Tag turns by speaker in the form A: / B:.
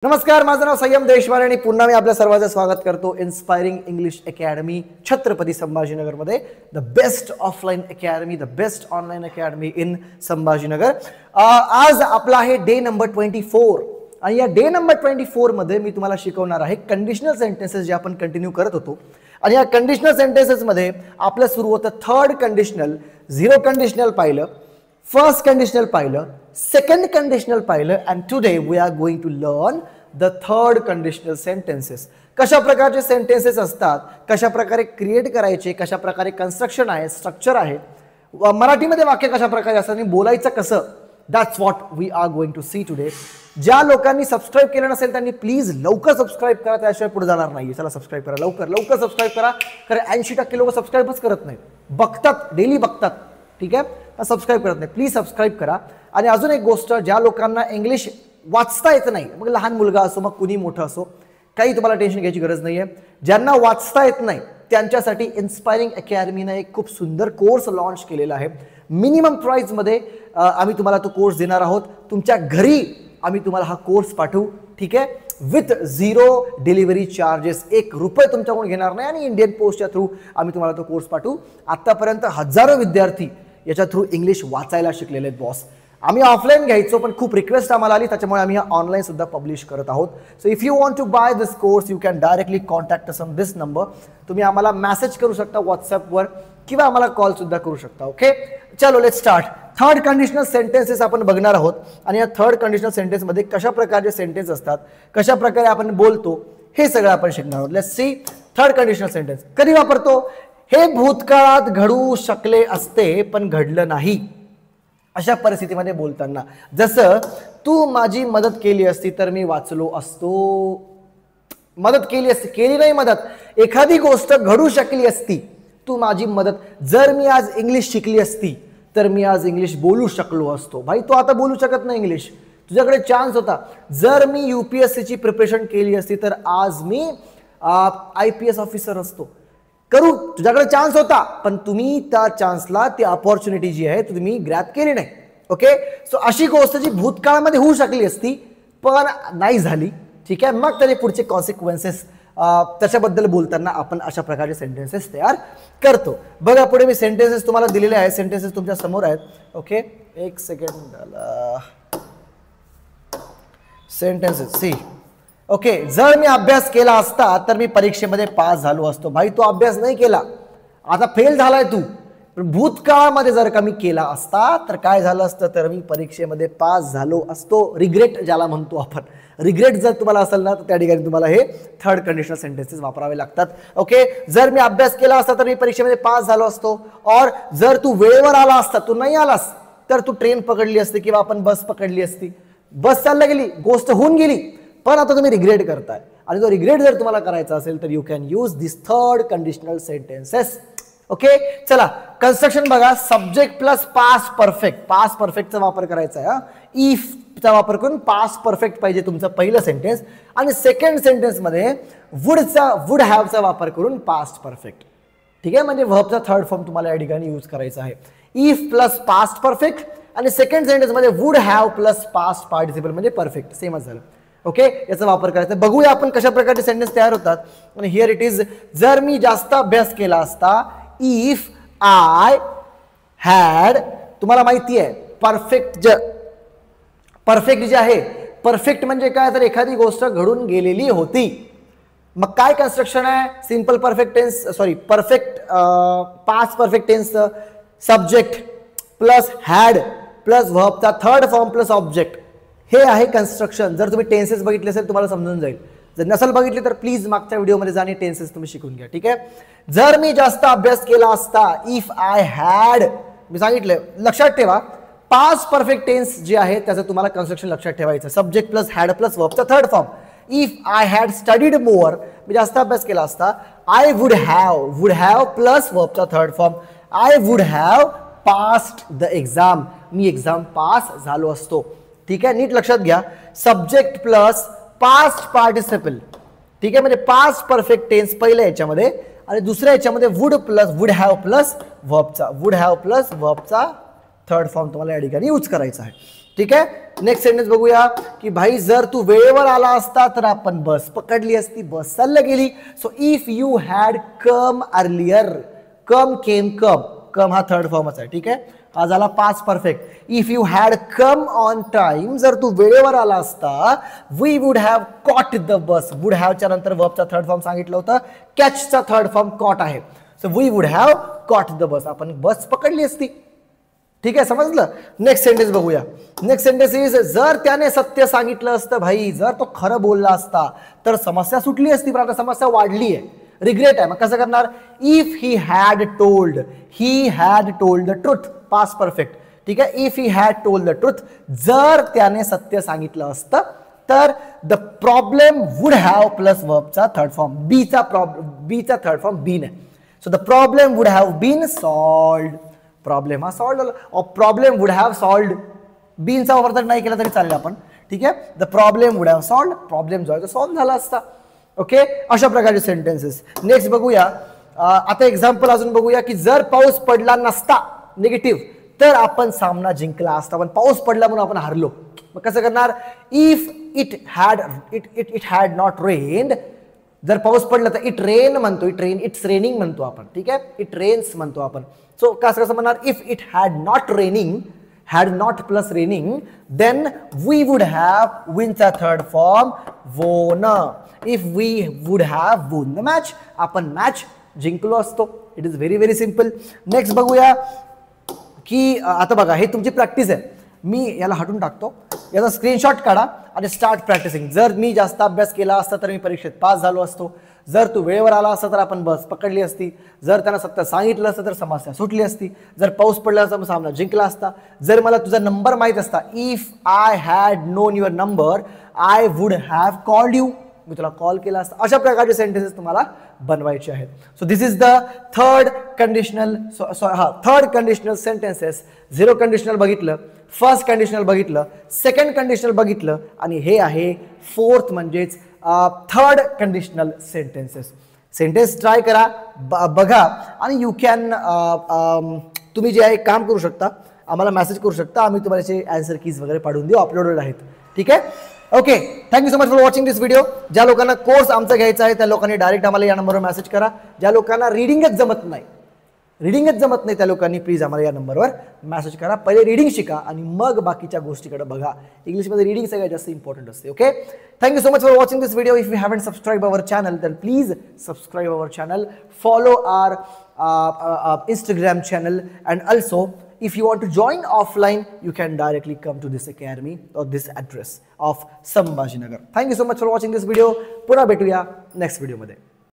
A: नमस्कार, माझं नाव संयम देशवाल आणि पुन्हा मी आपल्या सर्वांचं स्वागत करतो इन्स्पायरिंग इंग्लिश अकॅडमी छत्रपती संभाजीनगरमध्ये. The best offline academy, the best online academy in Sambhajinagar. आज आपला आहे डे नंबर 24 आणि या डे नंबर 24 मध्ये मी तुम्हाला शिकवणार आहे कंडिशनल सेंटेन्सेस जे आपण कंटिन्यू करत होतो. आणि या कंडिशनल सेंटेन्सेस मध्ये आपलं सुरू होतं थर्ड कंडिशनल, झिरो कंडिशनल पाहिलं, फर्स्ट कंडिशनल पाहिलं, सेकंड कंडिशनल पाहिलं and today we are going to learn the third conditional sentences. कशा प्रकारचे सेंटेन्सेस असतात, कशा प्रकारे क्रिएट करायचे, कशा प्रकारे कन्स्ट्रक्शन आहे, स्ट्रक्चर आहे, मराठीमध्ये वाक्य कशा प्रकारे असतात आणि बोलायचं कसं, that's what we are going to see today. ज्या लोकांनी सबस्क्राईब केलं नसेल त्यांनी प्लीज लवकर सबस्क्राईब करा, त्याशिवाय पुढे जाणार नाही. चला सबस्क्राईब करा, लवकर लवकर सबस्क्राईब करा, कारण 80% लोक सबस्क्राईबच करत नाहीत, बघतात डेली बघतात, ठीक आहे, सबस्क्राईब करत नाही. प्लीज सबस्क्राईब करा. आणि अजून एक गोष्ट, ज्या लोकांना इंग्लिश वाचता येत नाही, मग लहान मुलगा असो मग कुणी मोठं असो, काही तुम्हाला टेन्शन घ्यायची गरज नाही आहे. ज्यांना वाचता येत नाही त्यांच्यासाठी इन्स्पायरिंग अकॅडमीने एक खूप सुंदर कोर्स लॉन्च केलेला आहे. मिनिमम प्राईजमध्ये आम्ही तुम्हाला तो कोर्स देणार आहोत. तुमच्या घरी आम्ही तुम्हाला हा कोर्स पाठवू, ठीक आहे, विथ झिरो डिलिव्हरी चार्जेस. ₹1 तुमच्याकडून घेणार नाही आणि इंडियन पोस्टच्या थ्रू आम्ही तुम्हाला तो कोर्स पाठवू. आतापर्यंत हजारो विद्यार्थी याच्या थ्रू इंग्लिश वाचायला शिकलेले आहेत बॉस. आम्ही ऑफलाईन घ्यायचो पण खूप रिक्वेस्ट आम्हाला आली, त्याच्यामुळे आम्ही ऑनलाईन सुद्धा पब्लिश करत आहोत. So if you want to buy this course you can directly contact us on this number. तुम्ही आम्हाला मेसेज करू शकता व्हॉट्सअपवर किंवा आम्हाला कॉल सुद्धा करू शकता. ओके, चलो let's start. Third conditional sentences आपण बघणार आहोत आणि या थर्ड कंडिशनल सेंटेन्समध्ये कशा प्रकारचे सेंटेन्स असतात, कशा प्रकारे आपण बोलतो, हे सगळं आपण शिकणार आहोत. Let's see. Third conditional sentence कधी वापरतो? हे भूतकाळात घडू शकले असते पण घडलं नाही, अशा परिस्थितीमध्ये बोलताना. जसं तू माझी मदत केली असती तर मी वाचलो असतो. मदत केली असती, केली नाही मदत, एखादी गोष्ट घडू शकली असती, तू माझी मदत. जर मी आज इंग्लिश शिकली असती तर मी आज इंग्लिश बोलू शकलो असतो. भाई तू आता बोलू शकत नाही इंग्लिश, तुझ्याकडे चान्स होता. जर मी UPSC ची प्रिपरेशन केली असती तर आज मी IPS ऑफिसर असतो. करू, तुझ्याकडे चान्स होता पण तुम्ही त्या चान्सला, ती अपॉर्च्युनिटी जी आहे तुम्ही ग्रॅब केली नाही. ओके, सो अशी गोष्ट जी भूतकाळामध्ये होऊ शकली असती पण नाही झाली, ठीक आहे, मग त्याचे पुढचे कॉन्सिक्वेन्सेस, त्याच्याबद्दल बोलताना आपण अशा प्रकारचे सेंटेन्सेस तयार करतो. बघा पुढे मी सेंटेन्सेस तुम्हाला दिलेले आहेत, सेंटेन्सेस तुमच्या समोर आहेत. ओके, एक सेकंड. Sentences C. ओके, जर मी अभ्यास केला असता तर मी परीक्षेमध्ये पास झालो असतो. भाई तू अभ्यास नाही केला, आता फेल झालाय तू. पण भूतकाळामध्ये जर का मी केला असता तर काय झालं असतं, तर मी परीक्षेमध्ये पास झालो असतो. रिग्रेट ज्याला म्हणतो आपण, रिग्रेट जर तुम्हाला असेल ना तर त्या ठिकाणी तुम्हाला हे थर्ड कंडिशनल सेंटेन्सेस वापरावे लागतात. ओके, जर मी अभ्यास केला असता तर मी परीक्षेमध्ये पास झालो असतो. और जर तू वेळेवर आला असता, तू नाही आलास तर तू ट्रेन पकडली असती किंवा आपण बस पकडली असती. बस चालला गेली, गोष्ट होऊन गेली, पण आता तुम्ही रिग्रेट करताय. आणि तो रिग्रेट जर तुम्हाला करायचा असेल तर you can use this third conditional sentences. Okay, चला कन्स्ट्रक्शन बघा. Subject plus past perfect, past परफेक्टचा वापर करायचा आहे. इफ चा वापर करून पास्ट परफेक्ट पाहिजे तुमचं पहिलं सेंटेन्स. आणि सेकंड सेंटेन्स मध्ये वुड हॅवचा वापर करून पास्ट परफेक्ट, ठीक आहे, म्हणजे व्हर्बचा थर्ड फॉर्म तुम्हाला या ठिकाणी यूज करायचा आहे. इफ प्लस पास्ट परफेक्ट आणि सेकंड सेंटेन्स मध्ये would have plus past participle म्हणजे परफेक्ट, सेमच झालं. ओके, याचा वापर करायचा. बघूया आपण कशा प्रकारचे सेंटेन्स तयार होतात. आणि हिअर इट इज. जर मी जास्त अभ्यास केला असता, इफ आय हॅड, तुम्हाला माहिती आहे परफेक्ट, परफेक्ट जे आहे, परफेक्ट म्हणजे काय, तर एखादी गोष्ट घडून गेलेली होती. मग काय कन्स्ट्रक्शन आहे, simple perfect tense, sorry perfect past perfect tense, subject plus had plus व्हर्बचा थर्ड फॉर्म प्लस ऑब्जेक्ट, हे आहे कन्स्ट्रक्शन. जर तुम्ही टेन्सेस बघितले असेल तुम्हाला समजून जाईल. जर नसेल बघितले तर प्लीज मागच्या व्हिडिओमध्ये जाणे टेन्सेस तुम्ही शिकून घ्या, ठीक आहे. जर मी जास्त अभ्यास केला असता, इफ आय हॅड, मी सांगितलं लक्षात ठेवा, पास्ट परफेक्ट टेन्स जे आहे त्याचं तुम्हाला कन्स्ट्रक्शन लक्षात ठेवायचं. सब्जेक्ट प्लस हॅड प्लस वर्बचा third form. If I had studied more, मी जास्त अभ्यास केला असता, आय वुड हॅव प्लस वर्बचा third form. I would have passed the exam, मी एक्झाम पास झालो असतो, ठीक आहे. नीट लक्षात घ्या, सब्जेक्ट प्लस पास्ट पार्टिसिपल, ठीक आहे, म्हणजे पास्ट परफेक्ट टेन्स पहिल्या याच्यामध्ये आणि दुसऱ्या याच्यामध्ये वुड हॅव प्लस वर्बचा थर्ड फॉर्म तुम्हाला या ठिकाणी यूज करायचा आहे, ठीक आहे. नेक्स्ट सेंटेन्स बघूया की भाई जर तू वेळेवर आला असता तर आपण बस पकडली असती, बस चालली गेली. So if you had come earlier, come came come, come हा थर्ड फॉर्मच आहे. ठीक आहे, हा झाला past perfect. If you had come on time, जर तू वेळेवर आला असता, we would have caught the bus. Would हॅवच्या नंतर वर्बचा थर्ड फॉर्म सांगितलं होतं, कॅचचा थर्ड फॉर्म कॉट आहे. So we would have caught the bus, आपण बस पकडली असती. ठीक आहे, समजलं. नेक्स्ट सेंटेन्स बघूया. नेक्स्ट सेंटेन्स इज जर त्याने सत्य सांगितलं असतं भाई, जर तो खरं बोलला असता तर समस्या सुटली असती, पण आता समस्या वाढली आहे, रिग्रेट आहे. मग कसं करणार? If he had told, he had told the truth, past perfect. ठीक आहे, if he had told the truth, जर त्याने सत्य सांगितलं असतं तर the problem would have plus वर्बचा थर्ड फॉर्म, बीचा थर्ड फॉर्म बीन आहे. So the problem would have been solved, problem हा सॉल्व्ह झाला. प्रॉब्लेम वुड हॅव सॉल्व्ड, बीनचा वापर जर नाही केला तरी चालेल आपण. ठीक आहे, the problem would have solved, problem जो आहे तो सॉल्व्ह झाला असता. ओके, अशा प्रकारचे सेंटेन्सेस. नेक्स्ट बघूया. आता एक्झाम्पल अजून बघूया की जर पाऊस पडला नसता, निगेटिव्ह, तर आपण सामना जिंकला असता, पण पाऊस पडला म्हणून आपण हारलो. मग कसं करणार? इफ इट हॅड नॉट रेन्ड, जर पाऊस पडला तर इट रेन म्हणतो, इट्स रेनिंग म्हणतो आपण. ठीक आहे, इट रेन्स म्हणतो आपण. सो कसं म्हणणार? If it had not raining, had not plus raining, then we would have विनचा third form won. If we would have won the match, आपण मॅच जिंकलो असतो. It is very very simple. Next बघूया की आता बघा, हे तुमची प्रॅक्टिस आहे. मी याला हटून टाकतो, याचा स्क्रीनशॉट काढा आणि स्टार्ट प्रॅक्टिसिंग. जर मी जास्त अभ्यास केला असता तर मी परीक्षेत पास झालो असतो. जर तू वेळेवर आला असता तर आपण बस पकडली असती. जर त्यांना सत्य सांगितलं असतं तर समस्या सुटली असती. जर पाऊस पडला असता तर सामना जिंकला असता. जर मला तुझा नंबर माहीत असता, if I had known your number I would have called you, मी तुला कॉल केला असता. अशा प्रकारचे सेंटेन्सेस तुम्हाला बनवायचे आहेत. So this is the third conditional sentences. Zero conditional बघितलं, फर्स्ट कंडिशनल बघितलं, सेकंड कंडिशनल बघितलं, आणि हे आहे फोर्थ म्हणजेच third conditional sentences. Sentence try करा, बघा, आणि यू कॅन तुम्ही जे आहे काम करू शकता, आम्हाला मेसेज करू शकता, आम्ही तुम्हाला याचे आन्सर कीज वगैरे पाठवून देऊ, अपलोडेड आहेत. ठीक आहे, okay. Thank you so much for watching this video. ज्या लोकांना कोर्स आमचा घ्यायचा आहे त्या लोकांनी डायरेक्ट आम्हाला या नंबरवर मेसेज करा. ज्या लोकांना रीडिंगच जमत नाही त्या लोकांनी प्लीज आम्हाला या नंबरवर मेसेज करा. पहिले रीडिंग शिका आणि मग बाकीच्या गोष्टीकडे बघा. इंग्लिशमध्ये रीडिंग सगळ्यात जास्त इम्पॉर्टंट असते. Okay, thank you so much for watching this video. If you haven't subscribe our channel then please subscribe our channel, follow our Instagram channel, and also if you want to join offline you can directly come to this academy or this address of Sambhajinagar. Thank you so much for watching this video. पुन्हा भेटूया next video मध्ये.